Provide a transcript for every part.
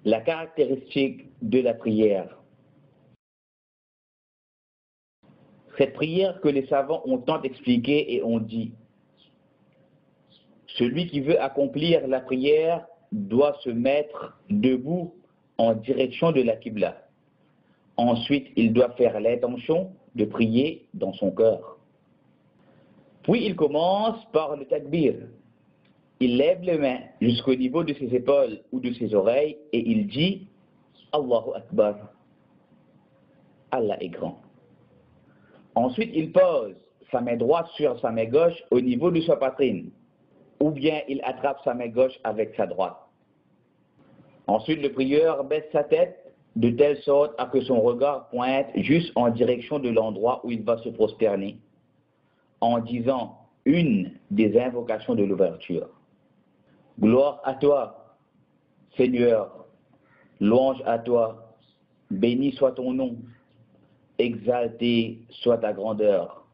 La caractéristique de la prière. Cette prière que les savants ont tant expliquée et ont dit, celui qui veut accomplir la prière doit se mettre debout en direction de la Qibla. Ensuite, il doit faire l'intention de prier dans son cœur. Puis il commence par le takbir. Il lève les mains jusqu'au niveau de ses épaules ou de ses oreilles et il dit Allahu Akbar. Allah est grand. Ensuite, il pose sa main droite sur sa main gauche au niveau de sa poitrine, ou bien il attrape sa main gauche avec sa droite. Ensuite, le prieur baisse sa tête de telle sorte à que son regard pointe juste en direction de l'endroit où il va se prosterner, en disant une des invocations de l'ouverture. Gloire à toi, Seigneur, louange à toi, béni soit ton nom, exalté soit ta grandeur.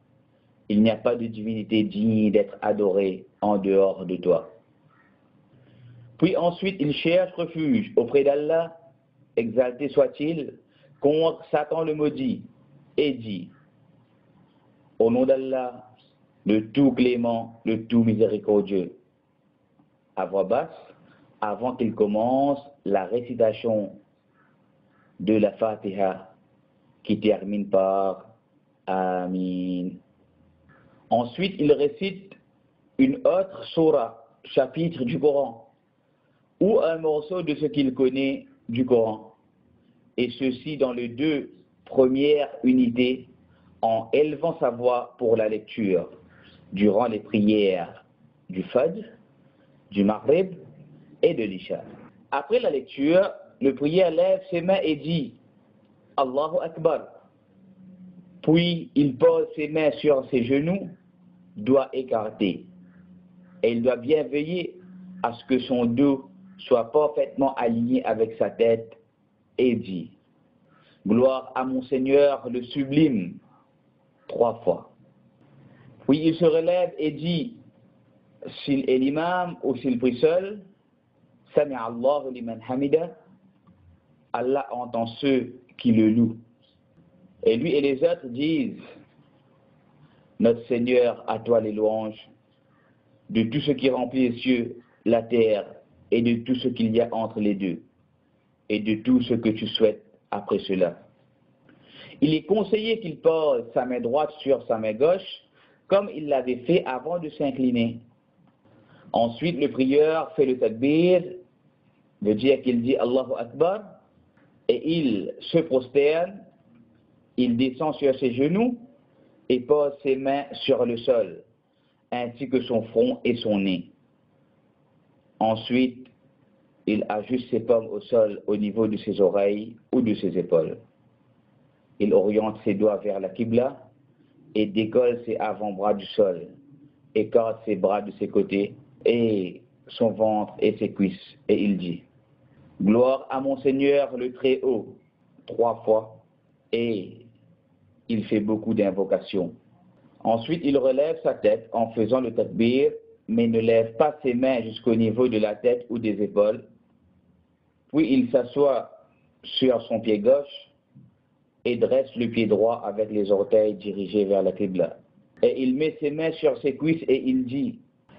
Il n'y a pas de divinité digne d'être adorée en dehors de toi. Puis ensuite, il cherche refuge auprès d'Allah, exalté soit-il, contre Satan le maudit, et dit, au nom d'Allah, le tout clément, le tout miséricordieux, à voix basse, avant qu'il commence la récitation de la Fatiha, qui termine par Amin. Ensuite, il récite une autre sourate, chapitre du Coran, ou un morceau de ce qu'il connaît du Coran, et ceci dans les deux premières unités, en élevant sa voix pour la lecture, durant les prières du Fajr, du Maghrib et de l'Isha. Après la lecture, le prieur lève ses mains et dit Allahu Akbar. Puis il pose ses mains sur ses genoux, doigts écartés, et il doit bien veiller à ce que son dos soit parfaitement aligné avec sa tête et dit Gloire à mon Seigneur le sublime, 3 fois. Puis il se relève et dit, s'il est l'imam ou s'il prie seul, Sami'a Allahu liman hamida, Allah entend ceux qui le louent. Et lui et les autres disent, notre Seigneur, à toi les louanges, de tout ce qui remplit les cieux, la terre, et de tout ce qu'il y a entre les deux, et de tout ce que tu souhaites après cela. Il est conseillé qu'il pose sa main droite sur sa main gauche, comme il l'avait fait avant de s'incliner. Ensuite, le prieur fait le takbir, veut dire qu'il dit Allahu Akbar, et il se prosterne, il descend sur ses genoux et pose ses mains sur le sol, ainsi que son front et son nez. Ensuite, il ajuste ses paumes au sol au niveau de ses oreilles ou de ses épaules. Il oriente ses doigts vers la Qibla et décolle ses avant-bras du sol, écarte ses bras de ses côtés et son ventre et ses cuisses. Et il dit, gloire à mon Seigneur le Très-Haut, 3 fois, et il fait beaucoup d'invocations. Ensuite, il relève sa tête en faisant le takbir, mais ne lève pas ses mains jusqu'au niveau de la tête ou des épaules. Puis il s'assoit sur son pied gauche et dresse le pied droit avec les orteils dirigés vers la Qibla. Et il met ses mains sur ses cuisses et il dit,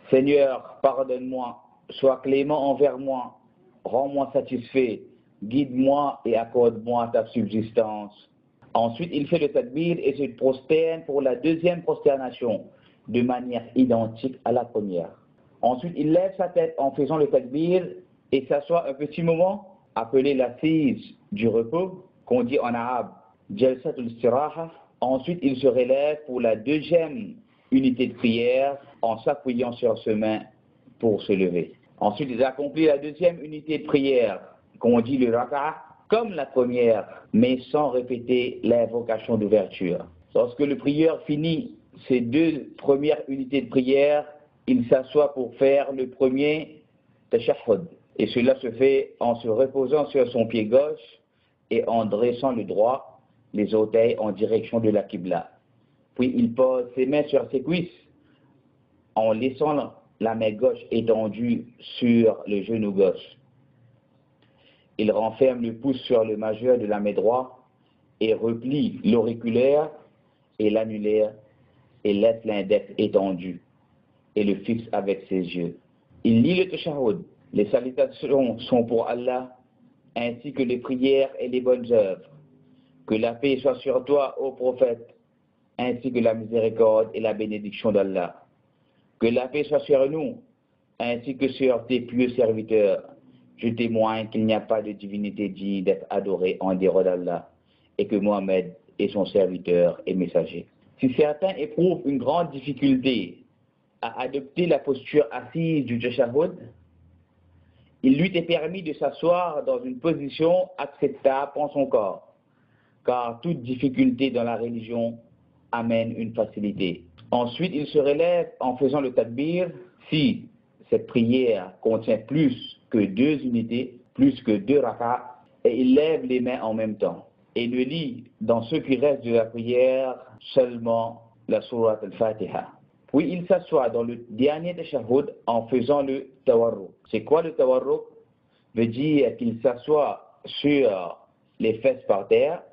Seigneur, pardonne-moi, sois clément envers moi, rends-moi satisfait, guide-moi et accorde-moi ta subsistance. Ensuite, il fait le takbir et se prosterne pour la deuxième prosternation, de manière identique à la première. Ensuite, il lève sa tête en faisant le takbir et s'assoit un petit moment, appelé l'assise du repos, qu'on dit en arabe, Jalsatul Istiraha. Ensuite, il se relève pour la deuxième unité de prière en s'appuyant sur ses mains pour se lever. Ensuite, il accomplit la deuxième unité de prière, qu'on dit le raka'a, comme la première, mais sans répéter l'invocation d'ouverture. Lorsque le prieur finit ces 2 premières unités de prière, il s'assoit pour faire le premier tashahhud. Et cela se fait en se reposant sur son pied gauche et en dressant le droit, les orteils en direction de la Qibla. Puis il pose ses mains sur ses cuisses en laissant la main gauche étendue sur le genou gauche. il renferme le pouce sur le majeur de la main droite et replie l'auriculaire et l'annulaire et laisse l'index étendu et le fixe avec ses yeux. Il lit le tashahhud. Les salutations sont pour Allah, ainsi que les prières et les bonnes œuvres. Que la paix soit sur toi, ô prophète, ainsi que la miséricorde et la bénédiction d'Allah. Que la paix soit sur nous, ainsi que sur tes pieux serviteurs. Je témoigne qu'il n'y a pas de divinité digne d'être adorée en dehors d'Allah, et que Mohammed est son serviteur et messager. Si certains éprouvent une grande difficulté à adopter la posture assise du tashahhud, il lui est permis de s'asseoir dans une position acceptable en son corps, car toute difficulté dans la religion amène une facilité. Ensuite, il se relève en faisant le takbir si cette prière contient plus que 2 unités, plus que 2 rakats, et il lève les mains en même temps et ne lit dans ce qui reste de la prière seulement la sourate al-Fatiha. Puis il s'assoit dans le dernier tashahhud en faisant le tawarruk. C'est quoi le tawarruk? Veut dire qu'il s'assoit sur les fesses par terre,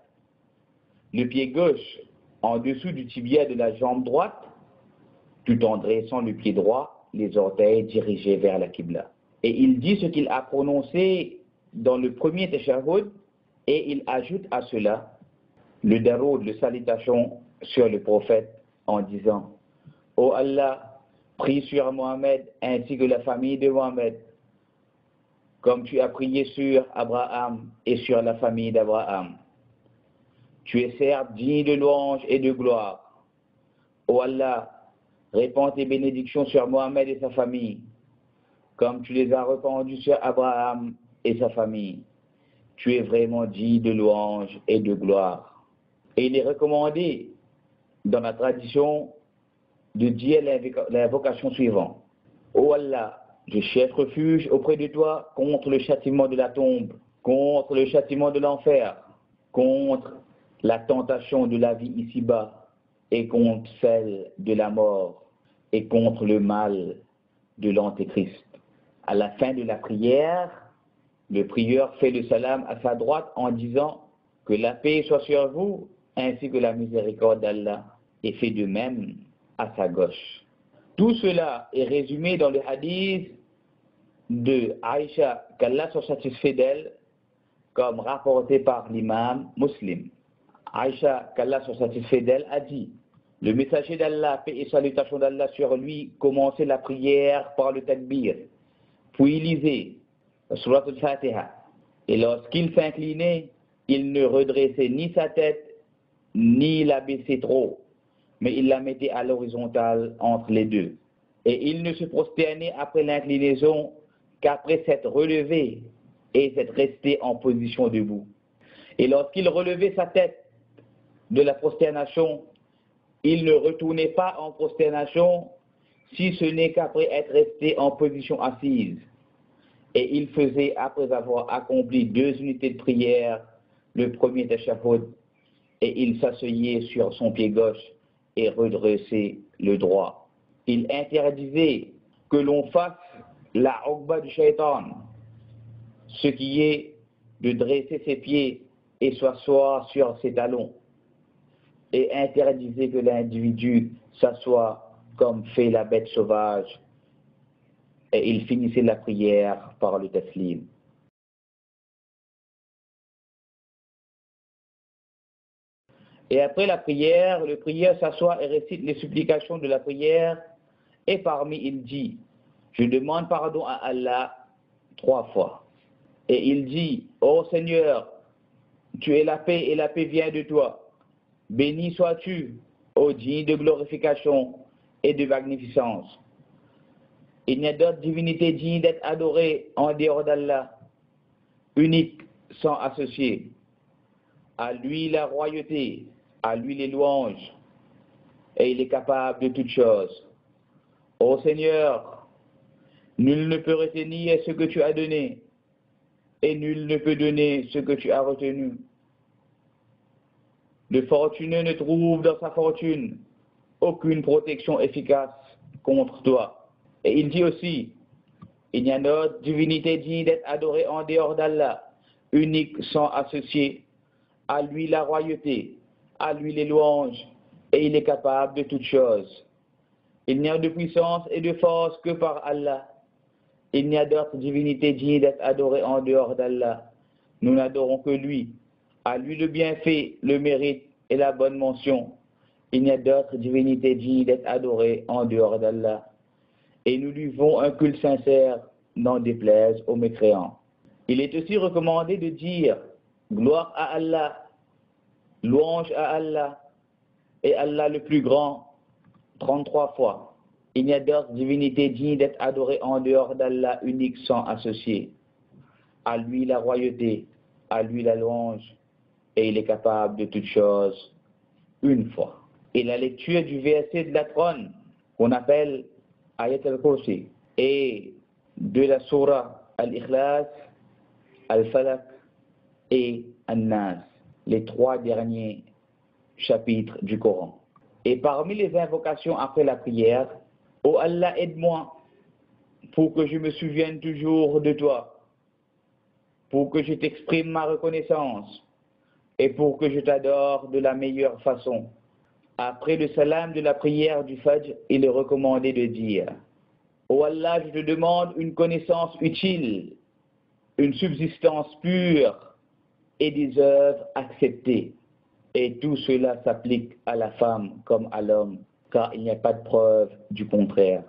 le pied gauche en dessous du tibia de la jambe droite, tout en dressant le pied droit, les orteils dirigés vers la Qibla. Et il dit ce qu'il a prononcé dans le premier tashahhud, et il ajoute à cela le daroud, le salutation sur le prophète en disant: Ô Allah, prie sur Mohammed ainsi que la famille de Mohammed, comme tu as prié sur Abraham et sur la famille d'Abraham. Tu es certes digne de louange et de gloire. Ô Allah, répands tes bénédictions sur Mohammed et sa famille, comme tu les as répandues sur Abraham et sa famille. Tu es vraiment digne de louange et de gloire. Et il est recommandé dans la tradition de dire l'invocation suivante. Ô Allah, je cherche refuge auprès de toi contre le châtiment de la tombe, contre le châtiment de l'enfer, contre la tentation de la vie ici-bas et contre celle de la mort et contre le mal de l'antéchrist. À la fin de la prière, le prieur fait le salam à sa droite en disant que la paix soit sur vous ainsi que la miséricorde d'Allah, et fait de même à sa gauche. Tout cela est résumé dans le hadith de Aïcha, qu'Allah soit satisfait d'elle, comme rapporté par l'imam Muslim. Aïcha, qu'Allah soit satisfait d'elle, a dit: le messager d'Allah, paix et salutation d'Allah sur lui, commençait la prière par le takbir, puis il lisait la sourate al-Fatiha, et lorsqu'il s'inclinait, il ne redressait ni sa tête, ni la baissait trop, mais il la mettait à l'horizontale entre les deux. Et il ne se prosternait après l'inclinaison qu'après s'être relevé et s'être resté en position debout. Et lorsqu'il relevait sa tête de la prosternation, il ne retournait pas en prosternation, si ce n'est qu'après être resté en position assise. Et il faisait, après avoir accompli 2 unités de prière, le premier tashahhud, et il s'asseyait sur son pied gauche et redressait le droit. Il interdisait que l'on fasse la uqba du shaitan, ce qui est de dresser ses pieds et s'asseoir sur ses talons, et interdisait que l'individu s'assoie comme fait la bête sauvage, et il finissait la prière par le taslim. Et après la prière, le prieur s'assoit et récite les supplications de la prière, et parmi il dit: je demande pardon à Allah 3 fois. Et il dit: ô Seigneur, tu es la paix et la paix vient de toi. Béni sois-tu, ô digne de glorification et de magnificence. Il n'y a d'autre divinité digne d'être adorée en dehors d'Allah, unique, sans associé. À lui la royauté, à lui les louanges, et il est capable de toutes choses. Ô Seigneur, nul ne peut retenir ce que tu as donné, et nul ne peut donner ce que tu as retenu. Le fortuné ne trouve dans sa fortune aucune protection efficace contre toi. Et il dit aussi: il n'y a d'autre divinité digne d'être adorée en dehors d'Allah, unique sans associé, à lui la royauté, à lui les louanges, et il est capable de toutes choses. Il n'y a de puissance et de force que par Allah. Il n'y a d'autre divinité digne d'être adorée en dehors d'Allah. Nous n'adorons que lui. À lui le bienfait, le mérite et la bonne mention. Il n'y a d'autre divinité digne d'être adorée en dehors d'Allah. Et nous lui vouons un culte sincère, n'en déplaise aux mécréants. Il est aussi recommandé de dire gloire à Allah, louange à Allah, et Allah le plus grand, 33 fois. Il n'y a d'autre divinité digne d'être adorée en dehors d'Allah, unique sans associé. À lui la royauté, à lui la louange, et il est capable de toutes choses, une fois. Et la lecture du verset de la trône, qu'on appelle Ayat al-Kursi, et de la surah Al-Ikhlas, Al-Falaq et An-Nas, les 3 derniers chapitres du Coran. Et parmi les invocations après la prière, ô Allah, aide-moi pour que je me souvienne toujours de toi, pour que je t'exprime ma reconnaissance et pour que je t'adore de la meilleure façon. Après le salam de la prière du Fajr, il est recommandé de dire ô Allah, je te demande une connaissance utile, une subsistance pure et des œuvres acceptées. Et tout cela s'applique à la femme comme à l'homme, car il n'y a pas de preuve du contraire.